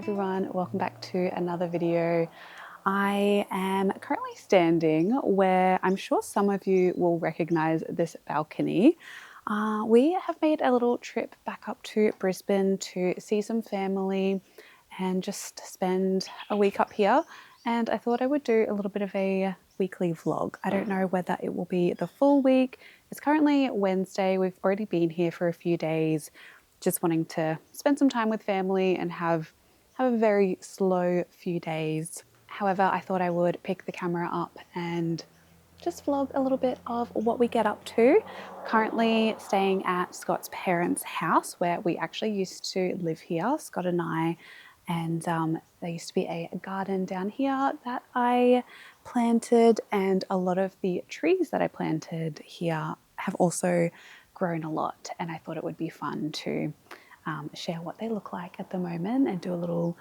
everyone, welcome back to another video. I am currently standing where I'm sure some of you will recognize this balcony. We have made a little trip back up to Brisbane to see some family and just spend a week up here, and I thought I would do a little bit of a weekly vlog. I don't know whether it will be the full week. It's currently Wednesday. We've already been here for a few days, just wanting to spend some time with family and have a very slow few days. However, I thought I would pick the camera up and just vlog a little bit of what we get up to. Currently staying at Scott's parents' house where we actually used to live here, Scott and I, and there used to be a garden down here that I planted, and a lot of the trees that I planted here have also grown a lot, and I thought it would be fun to share what they look like at the moment and do a little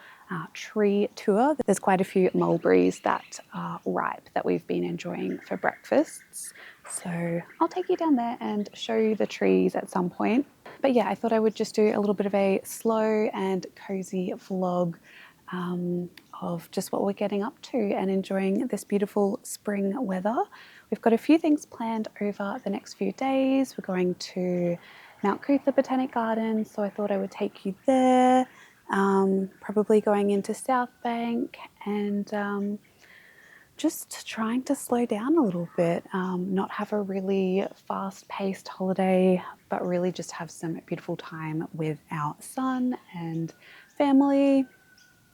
tree tour. There's quite a few mulberries that are ripe that we've been enjoying for breakfasts, so I'll take you down there and show you the trees at some point. But yeah, I thought I would just do a little bit of a slow and cozy vlog of just what we're getting up to and enjoying this beautiful spring weather. We've got a few things planned over the next few days. We're going to Mount Coot-tha Botanic Garden, so I thought I would take you there. Probably going into South Bank and just trying to slow down a little bit, not have a really fast-paced holiday, but really just have some beautiful time with our son and family.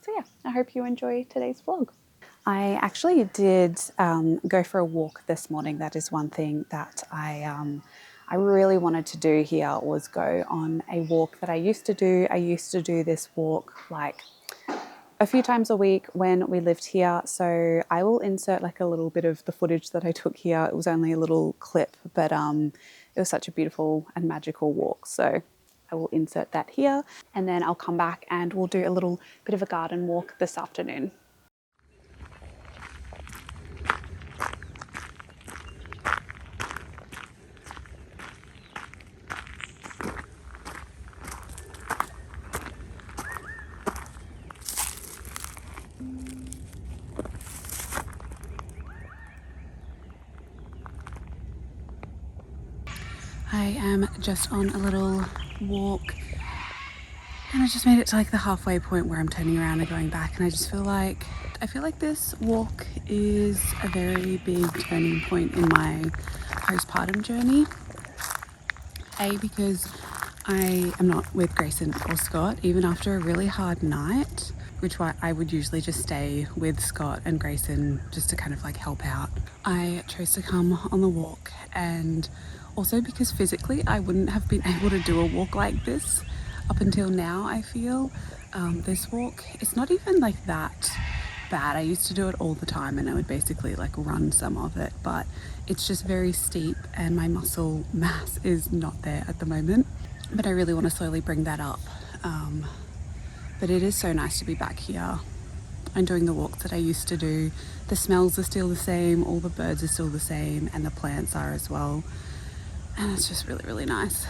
So yeah, I hope you enjoy today's vlog. I actually did go for a walk this morning. That is one thing that I really wanted to do here, was go on a walk that I used to do. I used to do this walk like a few times a week when we lived here. So I will insert like a little bit of the footage that I took here. It was only a little clip, but it was such a beautiful and magical walk. So I will insert that here, and then I'll come back and we'll do a little bit of a garden walk this afternoon. I am just on a little walk, and I just made it to like the halfway point where I'm turning around and going back, and I just feel like this walk is a very big turning point in my postpartum journey. Because I am not with Grayson or Scott, even after a really hard night, which I would usually just stay with Scott and Grayson just to kind of like help out. I chose to come on the walk, and also because physically I wouldn't have been able to do a walk like this up until now. I feel this walk, it's not even like that bad. I used to do it all the time and I would basically like run some of it, but it's just very steep and my muscle mass is not there at the moment. But I really want to slowly bring that up. But it is so nice to be back here and doing the walks that I used to do. The smells are still the same, all the birds are still the same, and the plants are as well. And it's just really, really nice.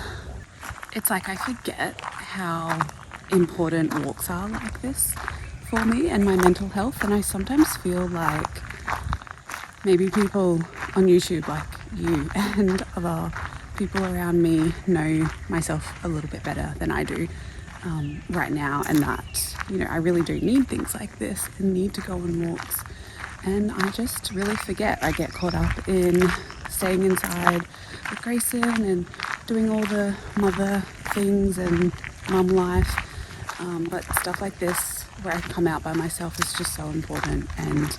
It's like I forget how important walks are like this for me and my mental health. And I sometimes feel like maybe people on YouTube like you and other people around me know myself a little bit better than I do right now, and that, you know, I really do need things like this and need to go on walks. And I just really forget. I get caught up in staying inside with Grayson and doing all the mother things and mum life. But stuff like this, where I come out by myself, is just so important. And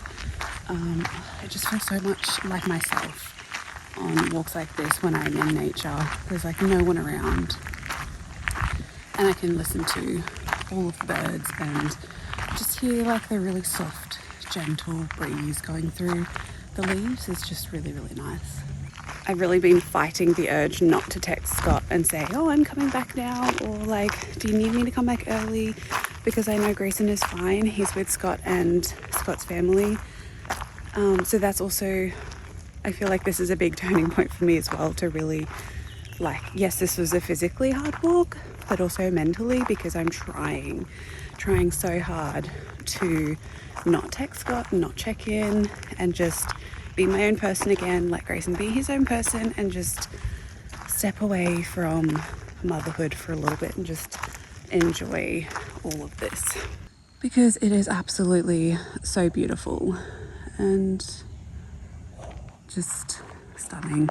I just feel so much like myself on walks like this when I'm in nature. There's like no one around. And I can listen to all of the birds and just hear like the really soft, gentle breeze going through the leaves. Is just really, really nice. I've really been fighting the urge not to text Scott and say, oh, I'm coming back now, or like, do you need me to come back early? Because I know Grayson is fine. He's with Scott and Scott's family. So that's also, I feel like this is a big turning point for me as well, to really like, yes, this was a physically hard walk, but also mentally, because I'm trying so hard to not text Scott, not check in, and just be my own person again, let Grayson be his own person, and just step away from motherhood for a little bit and just enjoy all of this. Because it is absolutely so beautiful and just stunning.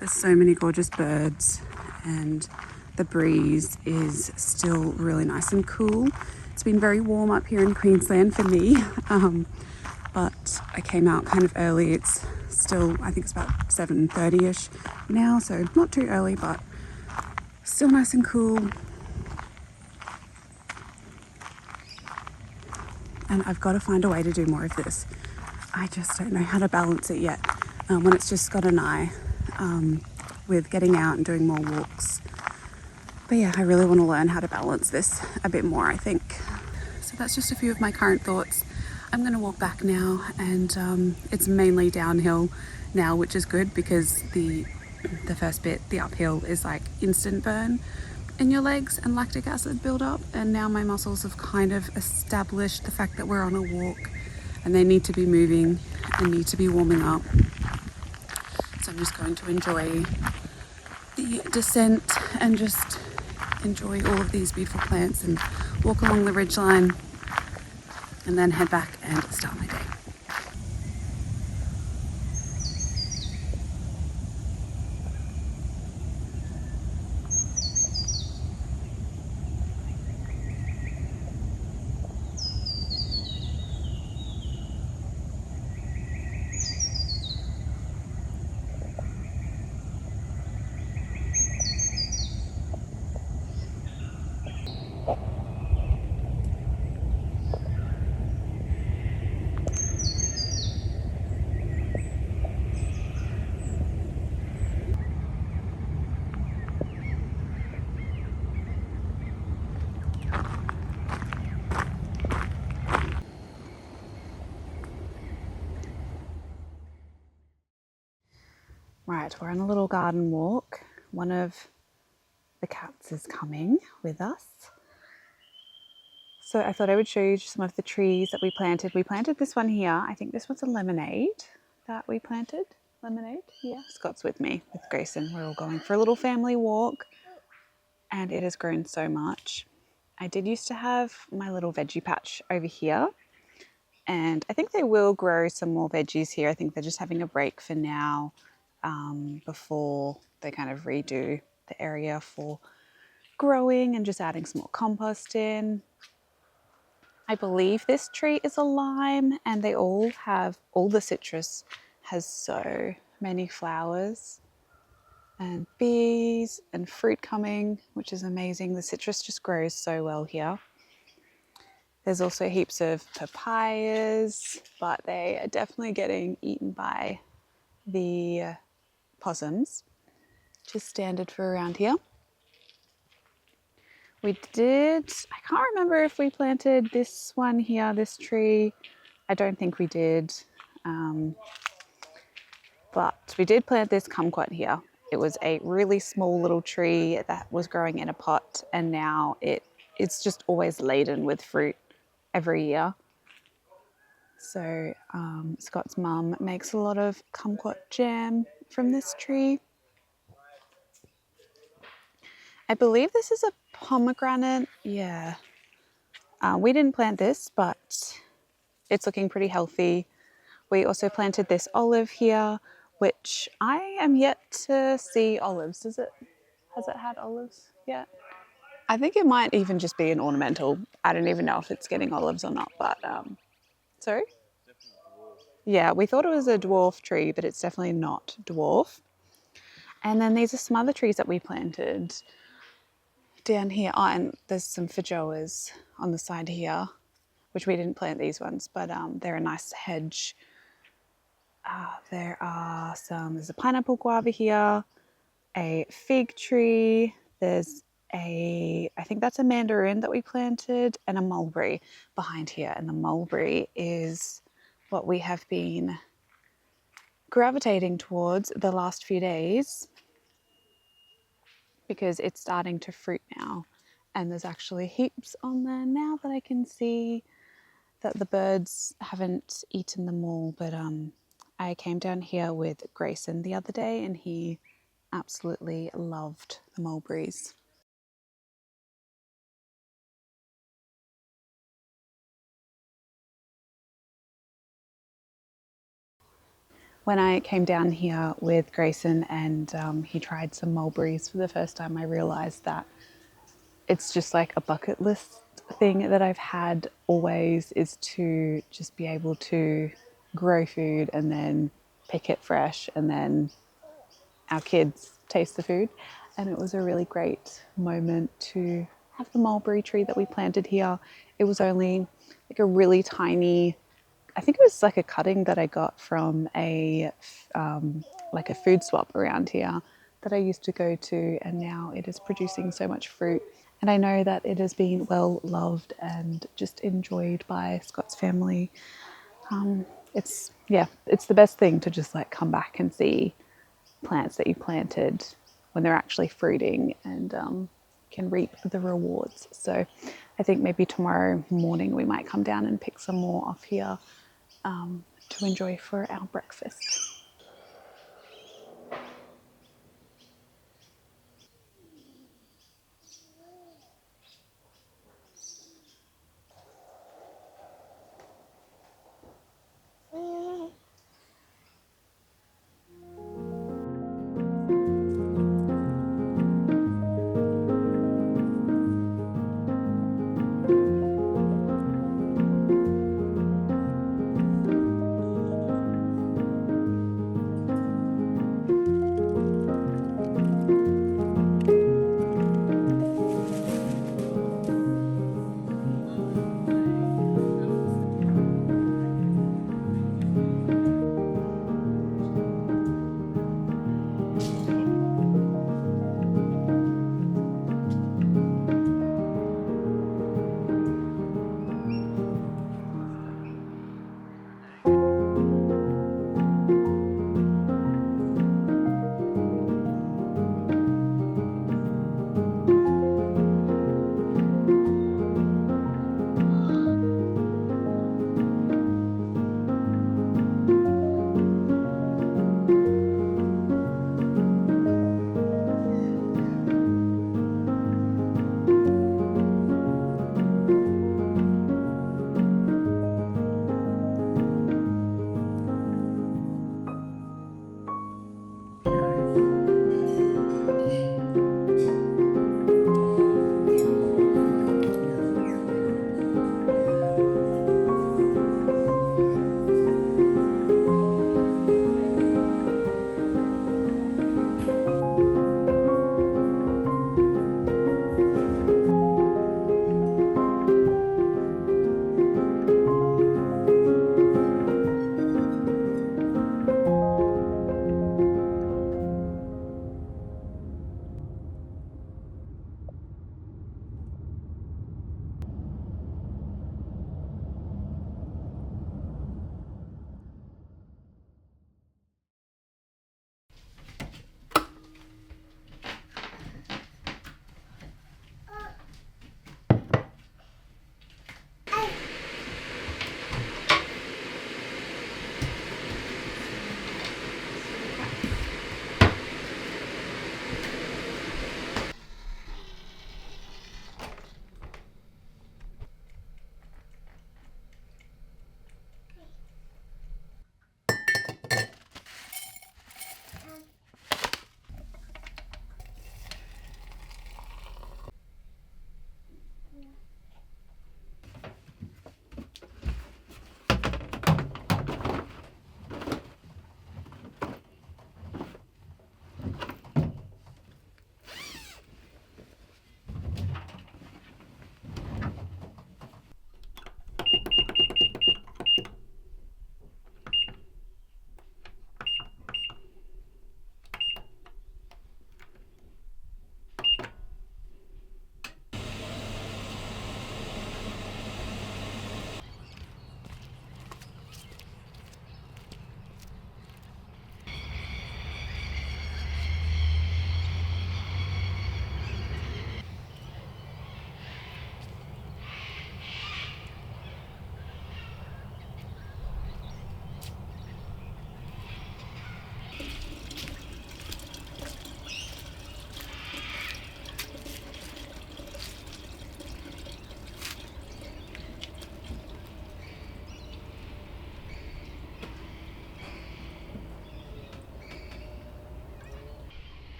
There's so many gorgeous birds and the breeze is still really nice and cool. It's been very warm up here in Queensland for me, but I came out kind of early. It's still, I think it's about 7:30ish now, so not too early, but still nice and cool. And I've got to find a way to do more of this. I just don't know how to balance it yet. When it's just Scott and I, with getting out and doing more walks. But yeah, I really want to learn how to balance this a bit more, I think. So that's just a few of my current thoughts. I'm going to walk back now, and it's mainly downhill now, which is good because the first bit, the uphill, is like instant burn in your legs and lactic acid buildup. And now my muscles have kind of established the fact that we're on a walk and they need to be moving and need to be warming up. So I'm just going to enjoy the descent and just enjoy all of these beautiful plants and walk along the ridgeline and then head back and start my day. Right, we're on a little garden walk. One of the cats is coming with us. So I thought I would show you some of the trees that we planted. We planted this one here. I think this was a lemonade that we planted. Lemonade, yeah. Scott's with me, with Grayson. We're all going for a little family walk and it has grown so much. I did used to have my little veggie patch over here, and I think they will grow some more veggies here. I think they're just having a break for now, before they kind of redo the area for growing and just adding some more compost in. I believe this tree is a lime, and they all the citrus has so many flowers and bees and fruit coming, which is amazing. The citrus just grows so well here. There's also heaps of papayas, but they are definitely getting eaten by the possums, which is standard for around here. I can't remember if we planted this one here, this tree. I don't think we did. But we did plant this kumquat here. It was a really small little tree that was growing in a pot, and now it's just always laden with fruit every year. So Scott's mum makes a lot of kumquat jam from this tree. I believe this is a pomegranate. Yeah. We didn't plant this, but it's looking pretty healthy. We also planted this olive here, which I am yet to see olives. Has it had olives yet? I think it might even just be an ornamental. I don't even know if it's getting olives or not, but sorry? Yeah, we thought it was a dwarf tree, but it's definitely not dwarf. And then these are some other trees that we planted down here. Oh, and there's some feijoas on the side here, which we didn't plant these ones, but they're a nice hedge. There's a pineapple guava here, a fig tree, I think that's a mandarin that we planted, and a mulberry behind here. And the mulberry is what we have been gravitating towards the last few days. because it's starting to fruit now, and there's actually heaps on there now that I can see that the birds haven't eaten them all. But I came down here with Grayson the other day and he absolutely loved the mulberries. When I came down here with Grayson and he tried some mulberries for the first time, I realised that it's just like a bucket list thing that I've had always, is to just be able to grow food and then pick it fresh and then our kids taste the food. And it was a really great moment to have the mulberry tree that we planted here. It was only like a really tiny, I think it was like a cutting that I got from a like a food swap around here that I used to go to, and now it is producing so much fruit. And I know that it has been well loved and just enjoyed by Scott's family. It's yeah, it's the best thing to just like come back and see plants that you planted when they're actually fruiting and can reap the rewards. So I think maybe tomorrow morning we might come down and pick some more off here to enjoy for our breakfast.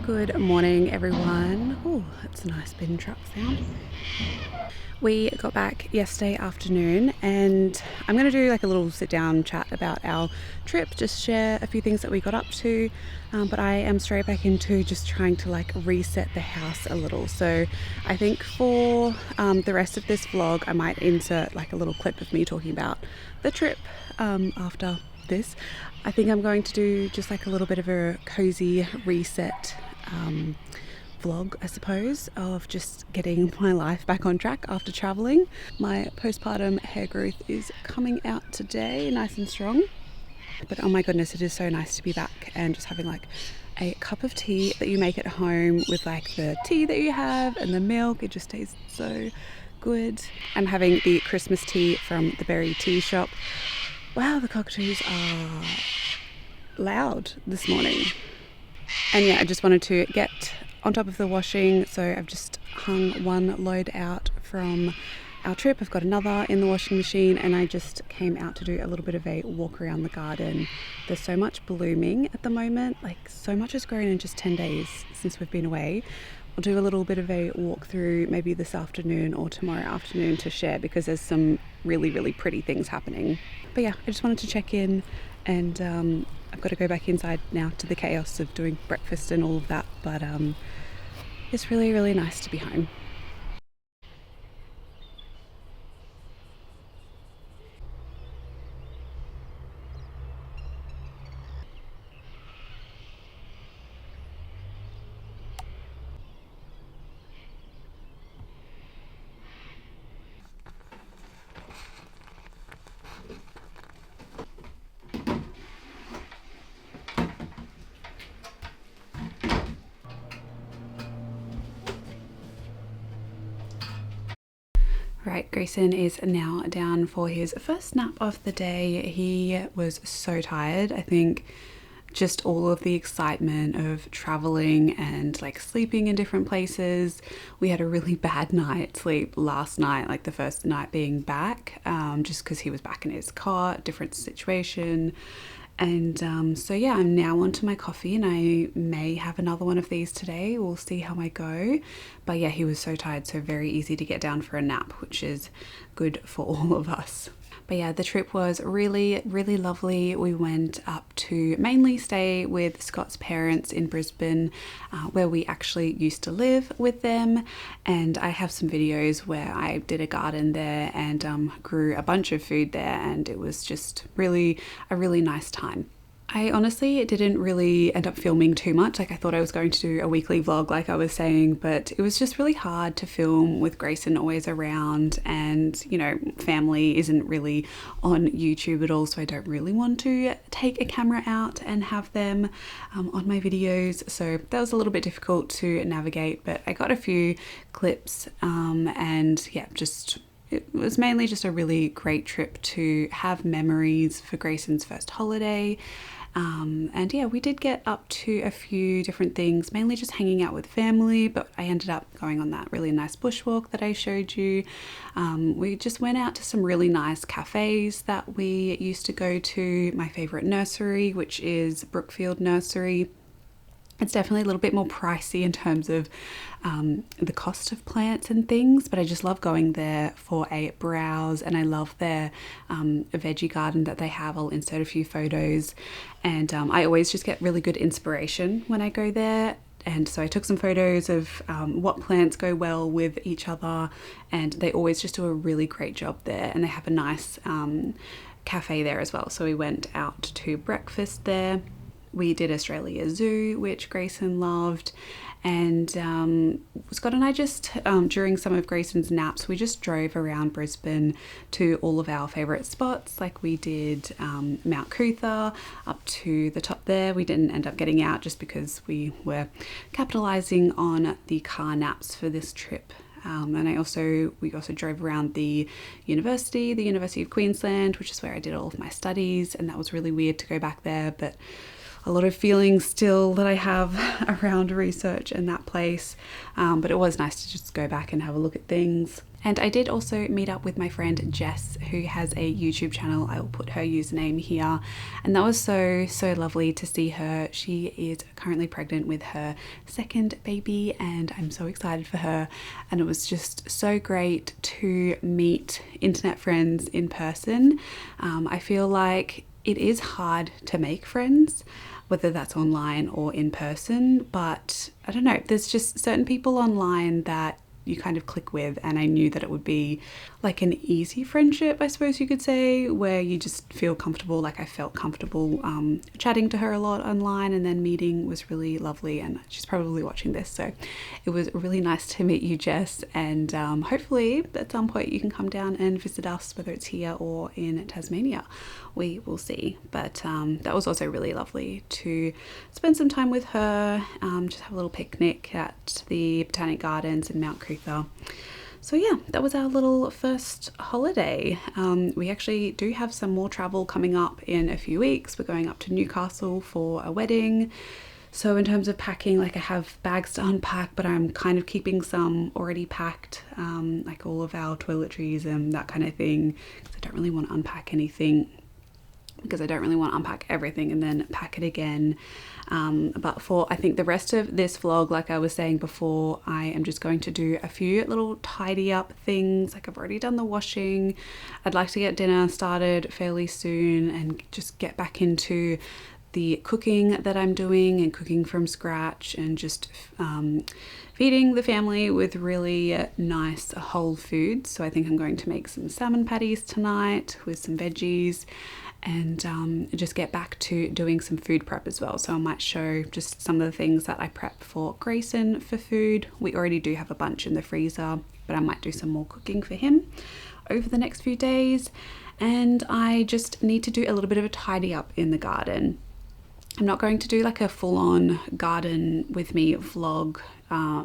Good morning, everyone. Oh, that's a nice bin truck sound. We got back yesterday afternoon and I'm going to do like a little sit down chat about our trip, just share a few things that we got up to, but I am straight back into just trying to like reset the house a little. So I think for the rest of this vlog I might insert like a little clip of me talking about the trip after this. I think I'm going to do just like a little bit of a cozy reset vlog, I suppose, of just getting my life back on track after traveling. My postpartum hair growth is coming out today, nice and strong. But oh my goodness, it is so nice to be back and just having like a cup of tea that you make at home with like the tea that you have and the milk. It just tastes so good. I'm having the Christmas tea from the Berry Tea Shop. Wow, the cockatoos are loud this morning. And yeah, I just wanted to get on top of the washing, so I've just hung one load out from our trip. I've got another in the washing machine, and I just came out to do a little bit of a walk around the garden. There's so much blooming at the moment, like so much has grown in just 10 days since we've been away. I'll do a little bit of a walk through maybe this afternoon or tomorrow afternoon to share, because there's some really pretty things happening. But yeah, I just wanted to check in, and I've got to go back inside now to the chaos of doing breakfast and all of that, but it's really nice to be home. Right, Grayson is now down for his first nap of the day. He was so tired. I think just all of the excitement of traveling and like sleeping in different places. We had a really bad night's sleep last night, like the first night being back, just because he was back in his cot, different situation. And so yeah, I'm now onto my coffee, and I may have another one of these today. We'll see how I go. But yeah, he was so tired, so very easy to get down for a nap, which is good for all of us. But yeah, the trip was really lovely. We went up to mainly stay with Scott's parents in Brisbane, where we actually used to live with them. And I have some videos where I did a garden there and grew a bunch of food there, and it was just really a really nice time. I honestly didn't really end up filming too much. Like I thought I was going to do a weekly vlog like I was saying, but it was just really hard to film with Grayson always around, and you know, family isn't really on YouTube at all, so I don't really want to take a camera out and have them on my videos. So that was a little bit difficult to navigate, but I got a few clips and yeah, it was mainly just a really great trip to have memories for Grayson's first holiday. And yeah, we did get up to a few different things, mainly just hanging out with family, but I ended up going on that really nice bushwalk that I showed you. We just went out to some really nice cafes that we used to go to. My favourite nursery, which is Brookfield Nursery. It's definitely a little bit more pricey in terms of the cost of plants and things, but I just love going there for a browse, and I love their veggie garden that they have. I'll insert a few photos, and I always just get really good inspiration when I go there. And so I took some photos of what plants go well with each other, and they always just do a really great job there, and they have a nice cafe there as well. So we went out to breakfast there. We did Australia Zoo, which Grayson loved, and Scott and I just, during some of Grayson's naps, we just drove around Brisbane to all of our favourite spots. Like we did Mount Cootha up to the top there. We didn't end up getting out just because we were capitalising on the car naps for this trip. And we also drove around the University of Queensland, which is where I did all of my studies, and that was really weird to go back there, but a lot of feelings still that I have around research and that place, but it was nice to just go back and have a look at things. And I did also meet up with my friend Jess, who has a YouTube channel. I will put her username here. And that was so lovely to see her. She is currently pregnant with her second baby, and I'm so excited for her. And it was just so great to meet internet friends in person. I feel like it is hard to make friends, whether that's online or in person, but I don't know, there's just certain people online that you kind of click with, and I knew that it would be like an easy friendship, I suppose you could say, where you just feel comfortable. Like I felt comfortable chatting to her a lot online, and then meeting was really lovely, and she's probably watching this, so it was really nice to meet you, Jess, and hopefully at some point you can come down and visit us, whether it's here or in Tasmania. We will see, but that was also really lovely to spend some time with her, just have a little picnic at the Botanic Gardens in Mount Cootha. So yeah, that was our little first holiday. We actually do have some more travel coming up in a few weeks. We're going up to Newcastle for a wedding. So in terms of packing, like I have bags to unpack, but I'm kind of keeping some already packed, like all of our toiletries and that kind of thing, because I don't really want to unpack anything, because I don't really want to unpack everything and then pack it again. But for, I think, the rest of this vlog, like I was saying before, I am just going to do a few little tidy up things. Like I've already done the washing. I'd like to get dinner started fairly soon and just get back into the cooking that I'm doing and cooking from scratch, and just feeding the family with really nice whole foods. So I think I'm going to make some salmon patties tonight with some veggies, and just get back to doing some food prep as well. So I might show just some of the things that I prep for Grayson for food. We already do have a bunch in the freezer, but I might do some more cooking for him over the next few days. And I just need to do a little bit of a tidy up in the garden. I'm not going to do like a full-on garden with me vlog,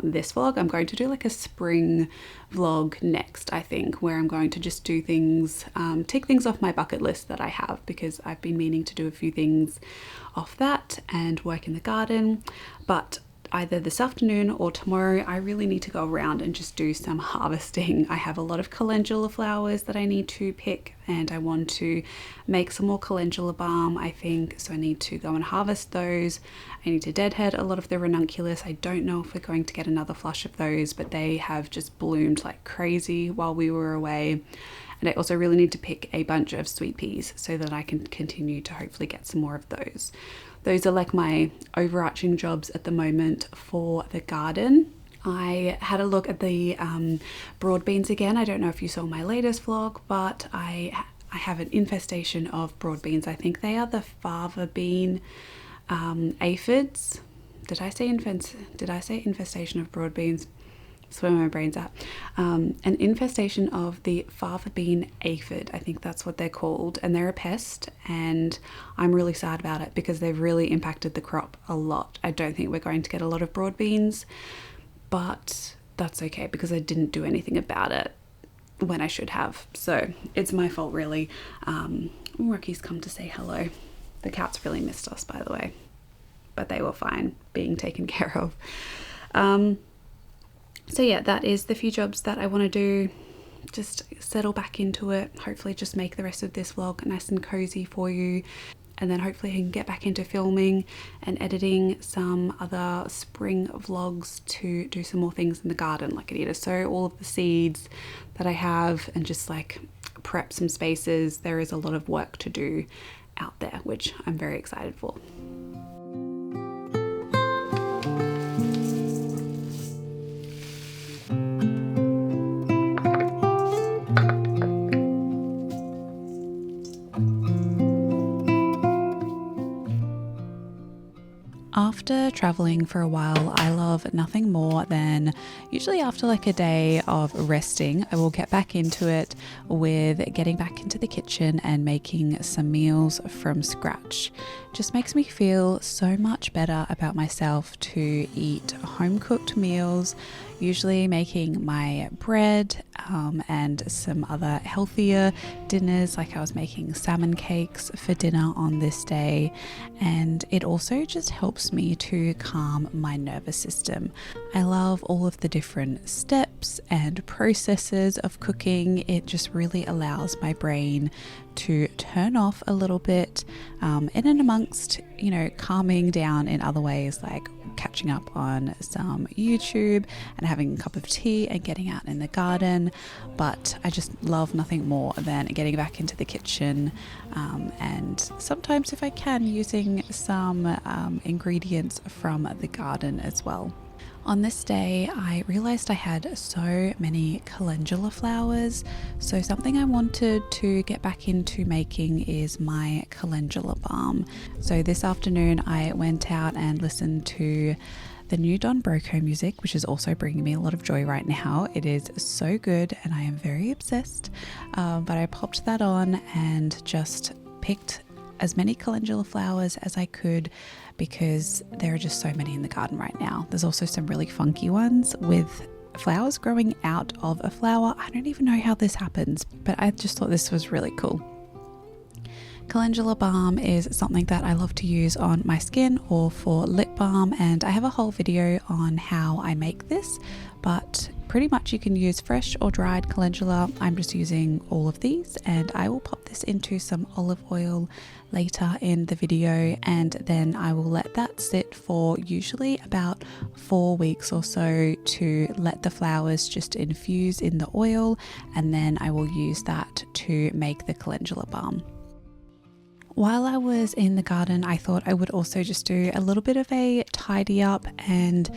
this vlog. I'm going to do like a spring vlog next, I think, where I'm going to just do things, tick things off my bucket list that I have, because I've been meaning to do a few things off that and work in the garden. But either this afternoon or tomorrow, I really need to go around and just do some harvesting. I have a lot of calendula flowers that I need to pick, and I want to make some more calendula balm, I think, so I need to go and harvest those. I need to deadhead a lot of the ranunculus. I don't know if we're going to get another flush of those, but they have just bloomed like crazy while we were away. And I also really need to pick a bunch of sweet peas so that I can continue to hopefully get some more of those. Those are like my overarching jobs at the moment for the garden. I had a look at the broad beans again. I don't know if you saw my latest vlog, but I have an infestation of broad beans. I think they are the fava bean aphids. Did I say infestation of broad beans? That's where my brain's at. An infestation of the fava bean aphid, I think that's what they're called, and they're a pest, and I'm really sad about it because they've really impacted the crop a lot. I don't think we're going to get a lot of broad beans, but that's okay because I didn't do anything about it when I should have, so it's my fault really. Rocky's come to say hello. The cats really missed us, by the way, but they were fine being taken care of. So yeah, that is the few jobs that I want to do. Just settle back into it. Hopefully just make the rest of this vlog nice and cozy for you. And then hopefully I can get back into filming and editing some other spring vlogs to do some more things in the garden. Like I need to sow all of the seeds that I have and just like prep some spaces. There is a lot of work to do out there, which I'm very excited for. After traveling for a while, I love nothing more than, usually after like a day of resting, I will get back into it with getting back into the kitchen and making some meals from scratch. Just makes me feel so much better about myself to eat home cooked meals, usually making my bread and some other healthier dinners, like I was making salmon cakes for dinner on this day. And it also just helps me to calm my nervous system. I love all of the different steps and processes of cooking. It just really allows my brain to turn off a little bit, in and amongst, calming down in other ways, like catching up on some YouTube and having a cup of tea and getting out in the garden. But I just love nothing more than getting back into the kitchen, and sometimes, if I can, using some ingredients from the garden as well. On this day, I realized I had so many calendula flowers, so something I wanted to get back into making is my calendula balm. So this afternoon I went out and listened to the new Don Broco music, which is also bringing me a lot of joy right now. It is so good and I am very obsessed, but I popped that on and just picked as many calendula flowers as I could, because there are just so many in the garden right now. There's also some really funky ones with flowers growing out of a flower. I don't even know how this happens, but I just thought this was really cool. Calendula balm is something that I love to use on my skin or for lip balm, and I have a whole video on how I make this, but pretty much you can use fresh or dried calendula. I'm just using all of these, and I will pop this into some olive oil later in the video, and then I will let that sit for usually about 4 weeks or so to let the flowers just infuse in the oil, and then I will use that to make the calendula balm. While I was in the garden, I thought I would also just do a little bit of a tidy up, and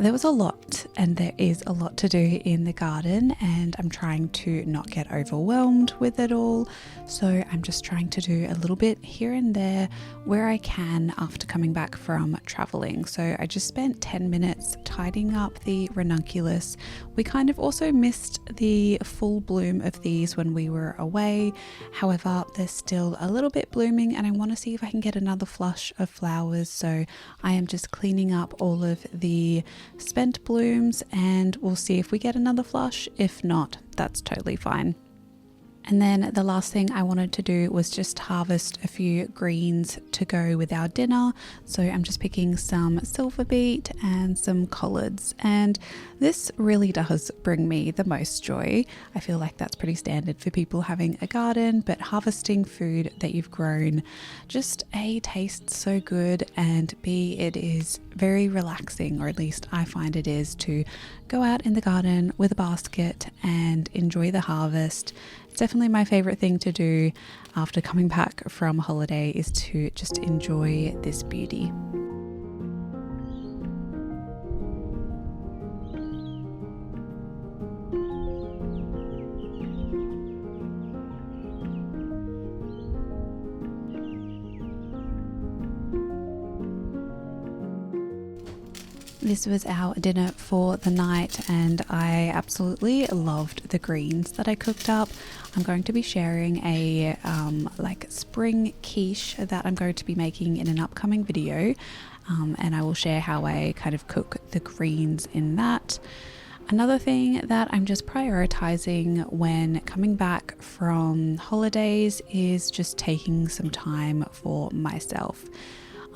there was a lot, and there is a lot to do in the garden, and I'm trying to not get overwhelmed with it all. So I'm just trying to do a little bit here and there where I can after coming back from traveling. So I just spent 10 minutes tidying up the ranunculus. We kind of also missed the full bloom of these when we were away. However, they're still a little bit blooming, and I want to see if I can get another flush of flowers. So I am just cleaning up all of the spent blooms, and we'll see if we get another flush. If not, that's totally fine. And then the last thing I wanted to do was just harvest a few greens to go with our dinner. So I'm just picking some silver beet and some collards, and this really does bring me the most joy. I feel like that's pretty standard for people having a garden, but harvesting food that you've grown, just A, tastes so good, and B, it is very relaxing, or at least I find it is, to go out in the garden with a basket and enjoy the harvest. It's definitely my favorite thing to do after coming back from holiday, is to just enjoy this beauty. This was our dinner for the night, and I absolutely loved the greens that I cooked up. I'm going to be sharing a like spring quiche that I'm going to be making in an upcoming video, and I will share how I kind of cook the greens in that. Another thing that I'm just prioritizing when coming back from holidays is just taking some time for myself.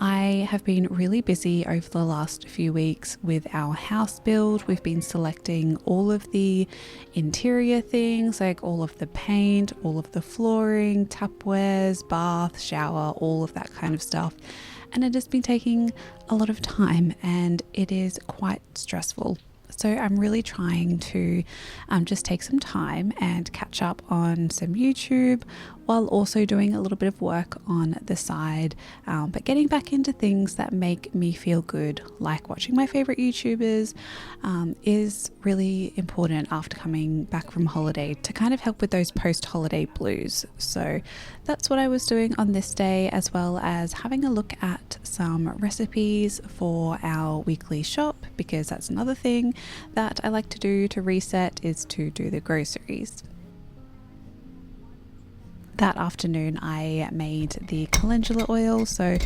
I have been really busy over the last few weeks with our house build. We've been selecting all of the interior things, like all of the paint, all of the flooring, tapwares, bath, shower, all of that kind of stuff. And it has been taking a lot of time, and it is quite stressful. So I'm really trying to just take some time and catch up on some YouTube, while also doing a little bit of work on the side, but getting back into things that make me feel good, like watching my favorite YouTubers, is really important after coming back from holiday, to kind of help with those post-holiday blues. So that's what I was doing on this day, as well as having a look at some recipes for our weekly shop, because that's another thing that I like to do to reset, is to do the groceries. That afternoon I made the calendula oil. So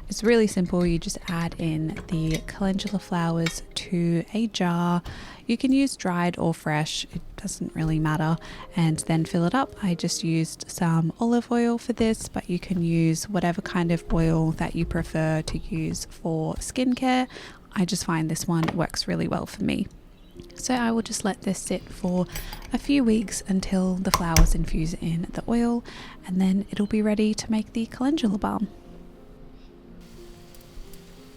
it's really simple. You just add in the calendula flowers to a jar. You can use dried or fresh, it doesn't really matter, and then fill it up. I just used some olive oil for this, but you can use whatever kind of oil that you prefer to use for skincare. I just find this one works really well for me. So I will just let this sit for a few weeks until the flowers infuse in the oil, and then it'll be ready to make the calendula balm.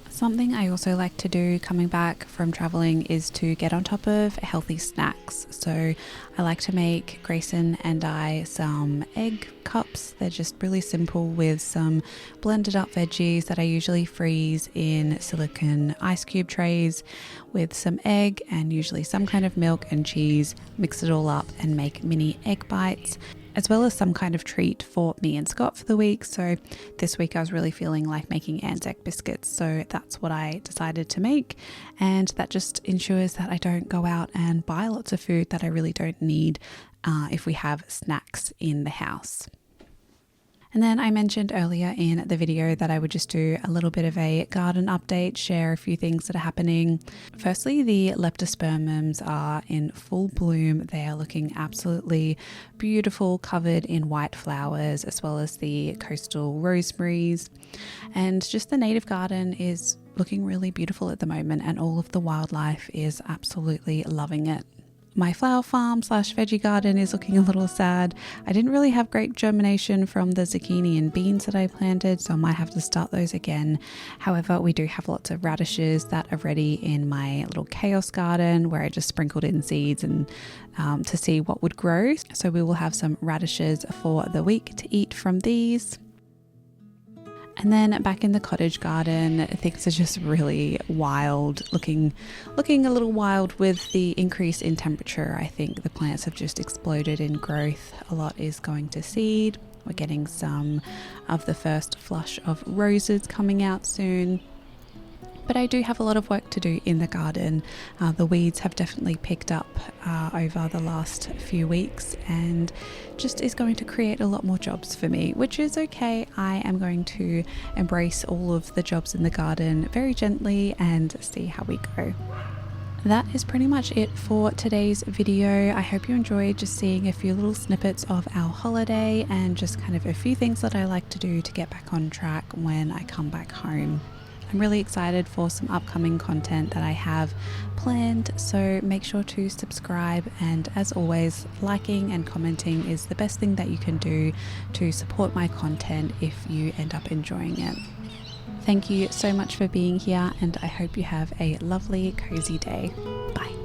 Something I also like to do coming back from traveling is to get on top of healthy snacks. So I like to make Grayson and I some egg cups. They're just really simple with some blended up veggies that I usually freeze in silicone ice cube trays with some egg and usually some kind of milk and cheese. Mix it all up and make mini egg bites, as well as some kind of treat for me and Scott for the week. So this week I was really feeling like making Anzac biscuits, so that's what I decided to make, and that just ensures that I don't go out and buy lots of food that I really don't need if we have snacks in the house. And then I mentioned earlier in the video that I would just do a little bit of a garden update, share a few things that are happening. Firstly, the leptospermums are in full bloom. They are looking absolutely beautiful, covered in white flowers, as well as the coastal rosemaries. And just the native garden is looking really beautiful at the moment, and all of the wildlife is absolutely loving it. My flower farm / veggie garden is looking a little sad. I didn't really have great germination from the zucchini and beans that I planted, so I might have to start those again. However, we do have lots of radishes that are ready in my little chaos garden where I just sprinkled in seeds and to see what would grow. So we will have some radishes for the week to eat from these. And then back in the cottage garden, things are just really wild, looking a little wild with the increase in temperature. I think the plants have just exploded in growth. A lot is going to seed. We're getting some of the first flush of roses coming out soon. But I do have a lot of work to do in the garden. The weeds have definitely picked up over the last few weeks and just is going to create a lot more jobs for me, which is okay. I am going to embrace all of the jobs in the garden very gently and see how we go. That is pretty much it for today's video. I hope you enjoyed just seeing a few little snippets of our holiday and just kind of a few things that I like to do to get back on track when I come back home. I'm really excited for some upcoming content that I have planned, so make sure to subscribe, and as always, liking and commenting is the best thing that you can do to support my content if you end up enjoying it. Thank you so much for being here, and I hope you have a lovely, cozy day. Bye.